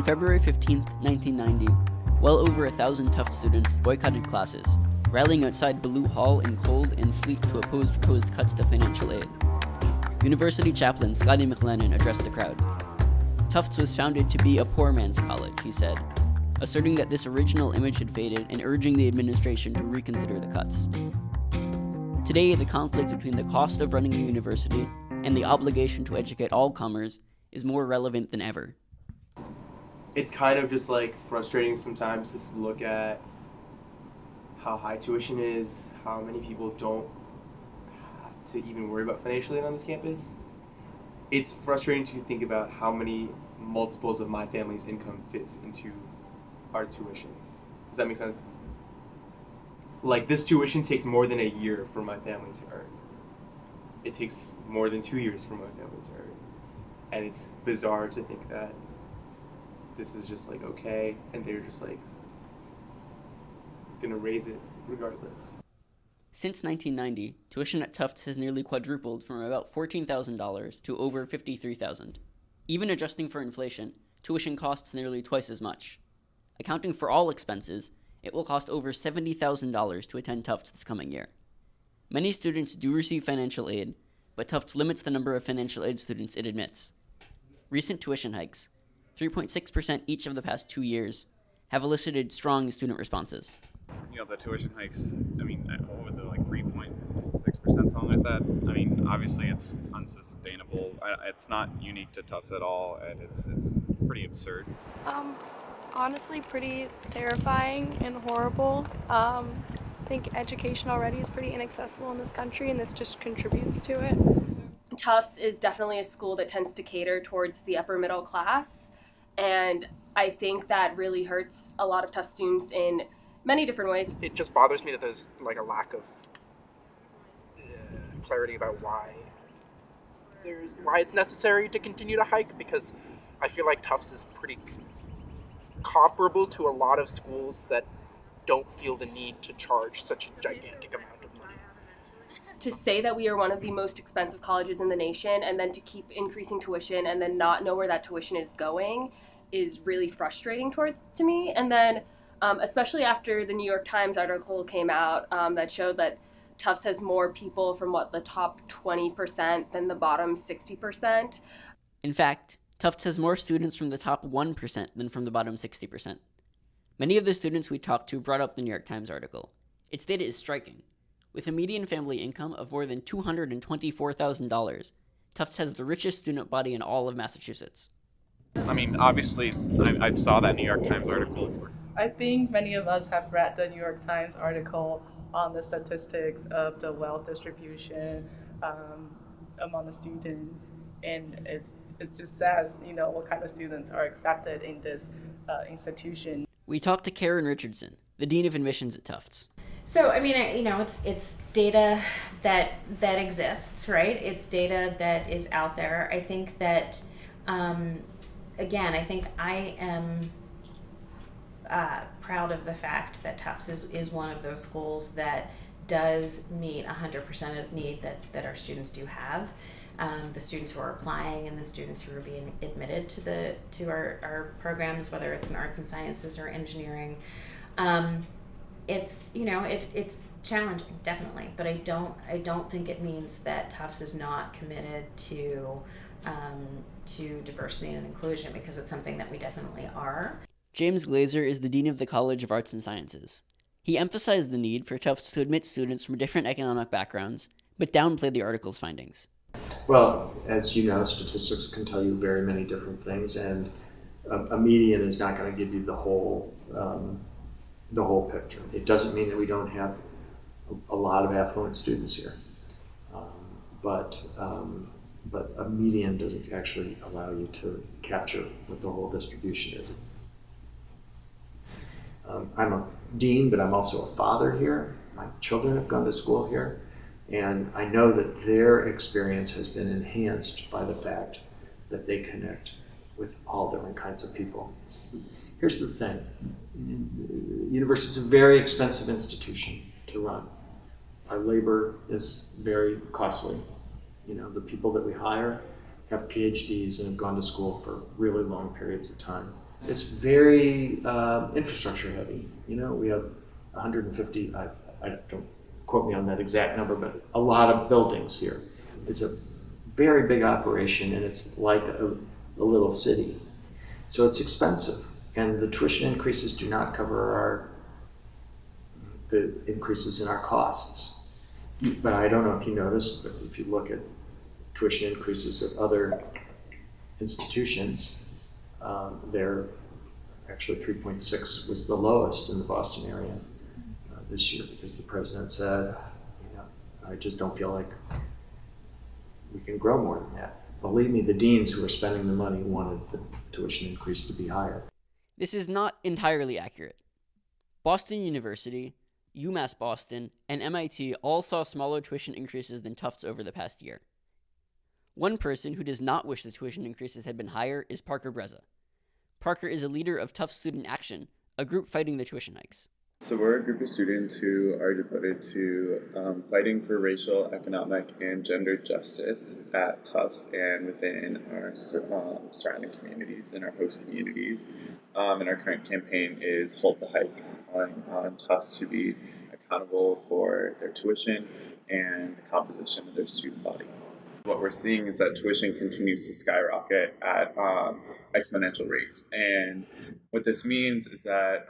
February 15, 1990, well over 1,000 Tufts students boycotted classes, rallying outside Ballou Hall in cold and sleet to oppose proposed cuts to financial aid. University chaplain Scotty McLennan addressed the crowd. Tufts was founded to be a poor man's college, he said, asserting that this original image had faded and urging the administration to reconsider the cuts. Today, the conflict between the cost of running a university and the obligation to educate all comers is more relevant than ever. It's kind of just like frustrating sometimes to look at how high tuition is, how many people don't have to even worry about financial aid on this campus. It's frustrating to think about how many multiples of my family's income fits into our tuition. Does that make sense? Like, this tuition takes more than a year for my family to earn. It takes more than 2 years for my family to earn. And it's bizarre to think that this is just like okay, and they're just like gonna raise it regardless. Since 1990, tuition at Tufts has nearly quadrupled from about $14,000 to over $53,000. Even adjusting for inflation, tuition costs nearly twice as much. Accounting for all expenses, it will cost over $70,000 to attend Tufts this coming year. Many students do receive financial aid, but Tufts limits the number of financial aid students it admits. Recent tuition hikes, 3.6% each of the past 2 years, have elicited strong student responses. You know, the tuition hikes, I mean, what was it, like 3.6%, something like that? I mean, obviously it's unsustainable. It's not unique to Tufts at all, and it's pretty absurd. Honestly, pretty terrifying and horrible. I think education already is pretty inaccessible in this country, and this just contributes to it. Tufts is definitely a school that tends to cater towards the upper middle class, and I think that really hurts a lot of Tufts students in many different ways. It just bothers me that there's like a lack of clarity about why it's necessary to continue to hike, because I feel like Tufts is pretty comparable to a lot of schools that don't feel the need to charge such a gigantic amount of money. To say that we are one of the most expensive colleges in the nation and then to keep increasing tuition and then not know where that tuition is going is really frustrating to me. And then especially after the New York Times article came out that showed that Tufts has more people from the top 20% than the bottom 60%. In fact, Tufts has more students from the top 1% than from the bottom 60%. Many of the students we talked to brought up the New York Times article. Its data is striking. With a median family income of more than $224,000, Tufts has the richest student body in all of Massachusetts. I mean, obviously, I saw that New York Times article. I think many of us have read the New York Times article on the statistics of the wealth distribution among the students, and it just says, what kind of students are accepted in this institution. We talked to Karen Richardson, the Dean of Admissions at Tufts. So, I mean, it's data that exists, right? It's data that is out there. I think that, again, I am proud of the fact that Tufts is one of those schools that does meet 100% of need that our students do have. The students who are applying and the students who are being admitted to our programs, whether it's in arts and sciences or engineering, it's challenging, definitely, but I don't think it means that Tufts is not committed to diversity and inclusion, because it's something that we definitely are. James Glazer is the Dean of the College of Arts and Sciences. He emphasized the need for Tufts to admit students from different economic backgrounds, but downplayed the article's findings. Well, as you know, statistics can tell you very many different things, and a median is not going to give you the whole picture. It doesn't mean that we don't have a lot of affluent students here, but a median doesn't actually allow you to capture what the whole distribution is. I'm a dean, but I'm also a father here. My children have gone to school here. And I know that their experience has been enhanced by the fact that they connect with all different kinds of people. Here's the thing. University is a very expensive institution to run. Our labor is very costly. The people that we hire have PhDs and have gone to school for really long periods of time. It's very infrastructure heavy. You know, we have 150, I don't quote me on that exact number, but a lot of buildings here. It's a very big operation, and it's like a little city. So it's expensive, and the tuition increases do not cover the increases in our costs. But I don't know if you noticed, but if you look at tuition increases at other institutions, they're actually 3.6 was the lowest in the Boston area this year, because the president said, you know, I just don't feel like we can grow more than that. Believe me, the deans who are spending the money wanted the tuition increase to be higher. This is not entirely accurate. Boston University, UMass Boston, and MIT all saw smaller tuition increases than Tufts over the past year. One person who does not wish the tuition increases had been higher is Parker Breza. Parker is a leader of Tufts Student Action, a group fighting the tuition hikes. So we're a group of students who are devoted to fighting for racial, economic, and gender justice at Tufts and within our surrounding communities and our host communities. And our current campaign is Hold the Hike, calling on Tufts to be accountable for their tuition and the composition of their student body. What we're seeing is that tuition continues to skyrocket at exponential rates. And what this means is that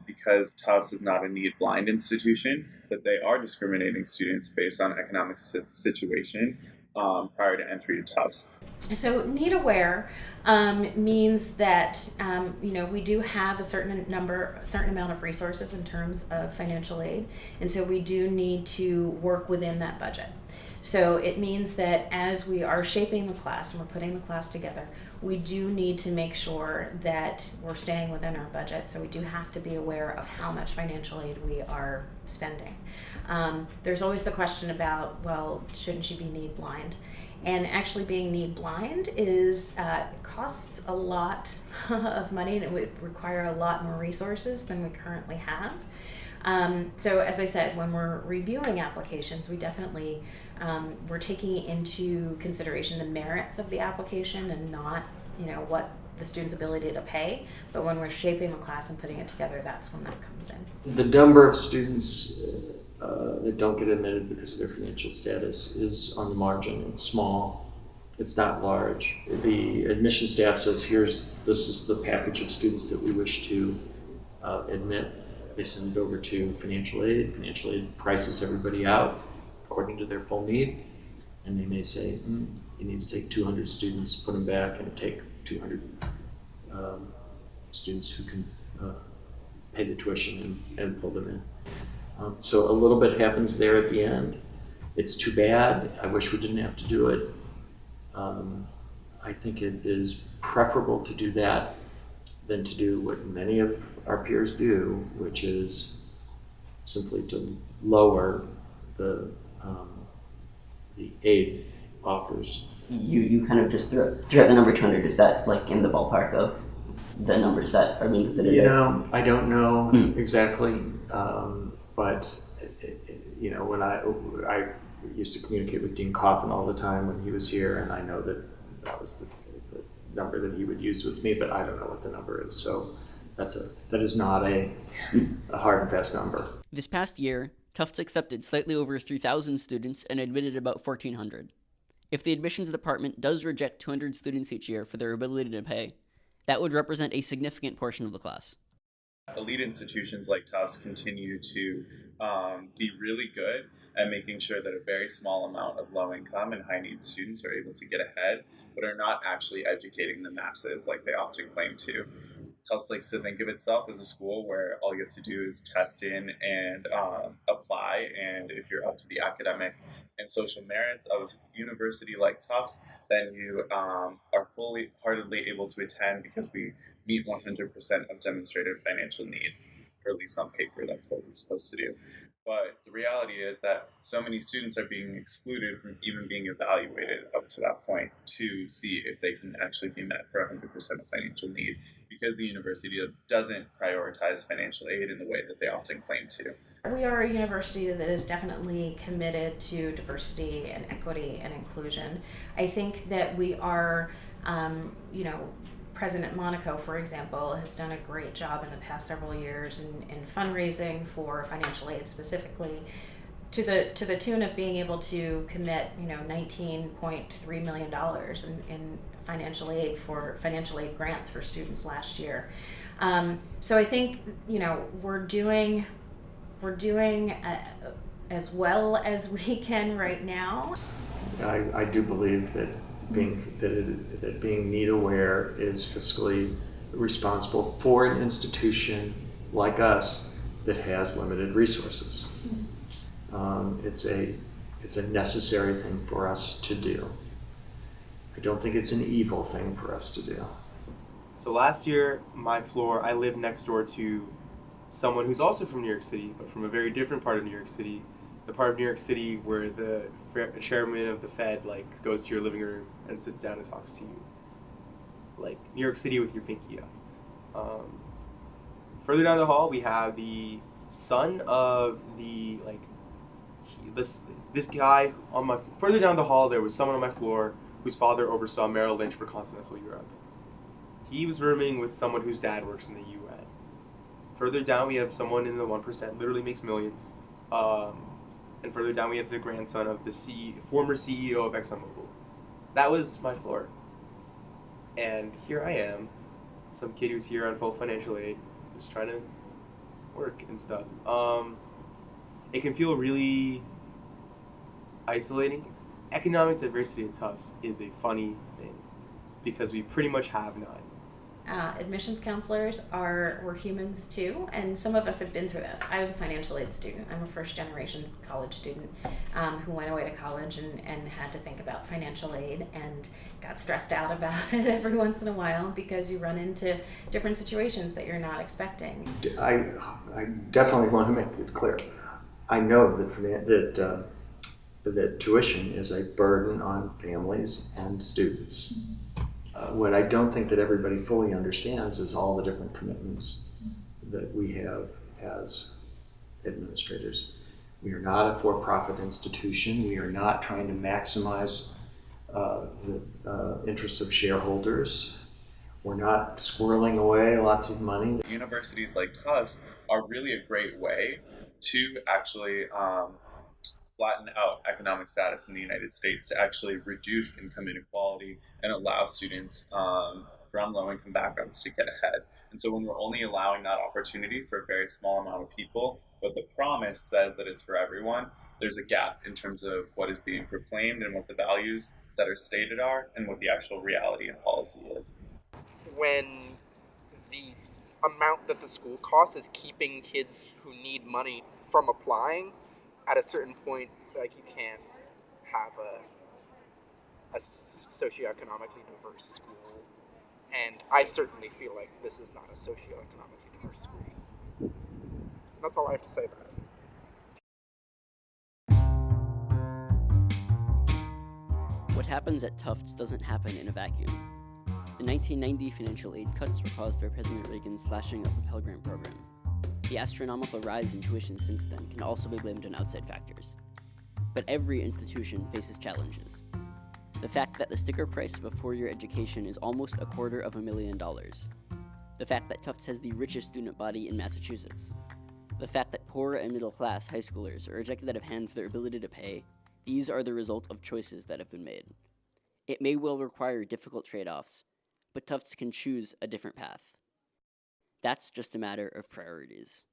because Tufts is not a need-blind institution, that they are discriminating students based on economic situation prior to entry to Tufts. So need aware means that we do have a certain amount of resources in terms of financial aid, and so we do need to work within that budget. So it means that as we are shaping the class and we're putting the class together, we do need to make sure that we're staying within our budget. So we do have to be aware of how much financial aid we are spending. There's always the question about, well, shouldn't you be need blind? And actually being need blind costs a lot of money, and it would require a lot more resources than we currently have. So as I said, when we're reviewing applications, we definitely we're taking into consideration the merits of the application and not, what the student's ability to pay. But when we're shaping the class and putting it together, that's when that comes in. The number of students that don't get admitted because of their financial status is on the margin. It's small. It's not large. The admission staff says, this is the package of students that we wish to admit. They send it over to financial aid. Financial aid prices everybody out according to their full need. And they may say, you need to take 200 students, put them back, and take 200 students who can pay the tuition and pull them in. So a little bit happens there at the end. It's too bad. I wish we didn't have to do it. I think it is preferable to do that than to do what many of our peers do, which is simply to lower the aid offers. You kind of just threw out the number 200. Is that like in the ballpark of the numbers that are being considered? I don't know exactly, but when I used to communicate with Dean Coffin all the time when he was here, and I know that was the number that he would use with me, but I don't know what the number is. So that is not a hard and fast number. This past year, Tufts accepted slightly over 3,000 students and admitted about 1,400. If the admissions department does reject 200 students each year for their ability to pay, that would represent a significant portion of the class. Elite institutions like Tufts continue to be really good at making sure that a very small amount of low-income and high-need students are able to get ahead, but are not actually educating the masses like they often claim to. Tufts likes to think of itself as a school where all you have to do is test in and apply, and if you're up to the academic and social merits of a university like Tufts, then you are heartedly able to attend because we meet 100% of demonstrated financial need, or at least on paper, that's what we're supposed to do. But the reality is that so many students are being excluded from even being evaluated up to that point to see if they can actually be met for 100% of financial need, because the university doesn't prioritize financial aid in the way that they often claim to. We are a university that is definitely committed to diversity and equity and inclusion. I think that we are, President Monaco, for example, has done a great job in the past several years in fundraising for financial aid specifically, to the tune of being able to commit, $19.3 million in financial aid grants for students last year. So I think we're doing as well as we can right now. I do believe that being need aware is fiscally responsible for an institution like us that has limited resources. It's a necessary thing for us to do. I don't think it's an evil thing for us to do. So last year, my floor, I lived next door to someone who's also from New York City, but from a very different part of New York City. The part of New York City where the chairman of the Fed goes to your living room and sits down and talks to you. Like New York City with your pinky up. Further down the hall, we have the son of the this guy on my. Further down the hall, there was someone on my floor whose father oversaw Merrill Lynch for continental Europe. He was rooming with someone whose dad works in the UN. Further down, we have someone in the 1%, literally makes millions. And further down, we have the grandson of the former CEO of ExxonMobil. That was my floor. And here I am, some kid who's here on full financial aid, just trying to work and stuff. It can feel really isolating. Economic diversity at Tufts is a funny thing because we pretty much have none. Admissions counselors we're humans too, and some of us have been through this. I was a financial aid student. I'm a first generation college student who went away to college and had to think about financial aid and got stressed out about it every once in a while because you run into different situations that you're not expecting. I definitely want to make it clear. I know that tuition is a burden on families and students. What I don't think that everybody fully understands is all the different commitments that we have as administrators. We are not a for-profit institution. We are not trying to maximize the interests of shareholders. We're not squirreling away lots of money. Universities like Tufts are really a great way to actually flatten out economic status in the United States, to actually reduce income inequality and allow students from low-income backgrounds to get ahead. And so when we're only allowing that opportunity for a very small amount of people, but the promise says that it's for everyone, there's a gap in terms of what is being proclaimed and what the values that are stated are and what the actual reality and policy is. When the amount that the school costs is keeping kids who need money from applying, at a certain point, you can't have a socioeconomically diverse school. And I certainly feel like this is not a socioeconomically diverse school. That's all I have to say about it. What happens at Tufts doesn't happen in a vacuum. The 1990 financial aid cuts were caused by President Reagan's slashing of the Pell Grant program. The astronomical rise in tuition since then can also be blamed on outside factors. But every institution faces challenges. The fact that the sticker price of a four-year education is almost $250,000. The fact that Tufts has the richest student body in Massachusetts. The fact that poor and middle-class high schoolers are rejected out of hand for their ability to pay. These are the result of choices that have been made. It may well require difficult trade-offs, but Tufts can choose a different path. That's just a matter of priorities.